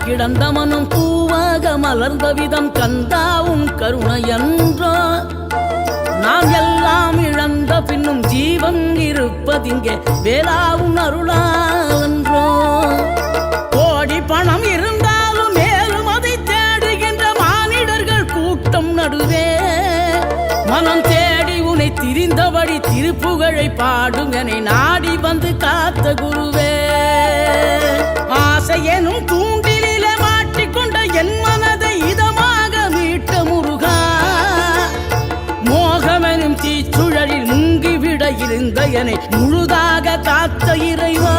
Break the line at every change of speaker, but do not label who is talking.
கிடந்த மனம் பூவாக மலர்ந்த விதம் கந்தாவும் கருணையன்றோ நாம் எல்லாம் இழந்த பின்னும் ஜீவன் இருப்பதிங்கே வேளாவும் அருளாவென்றோ கோடி பணம் இருந்தாலும் மேலும் அதை தேடுகின்ற மானிடர்கள் கூட்டம் நடுவே மனம் தேடி உன்னை திரிந்தபடி திருப்புகழை பாடும் என நாடி வந்து காத்த குருவே ஆசை எனும் தூண்டிலே மாட்டிக்கொண்ட என் மனதை இதமாக மீட்ட முருகா மோகமெனும் தீச்சுழலில் முங்கிவிட இருந்த என்னை முழுதாக காத்த இறைவா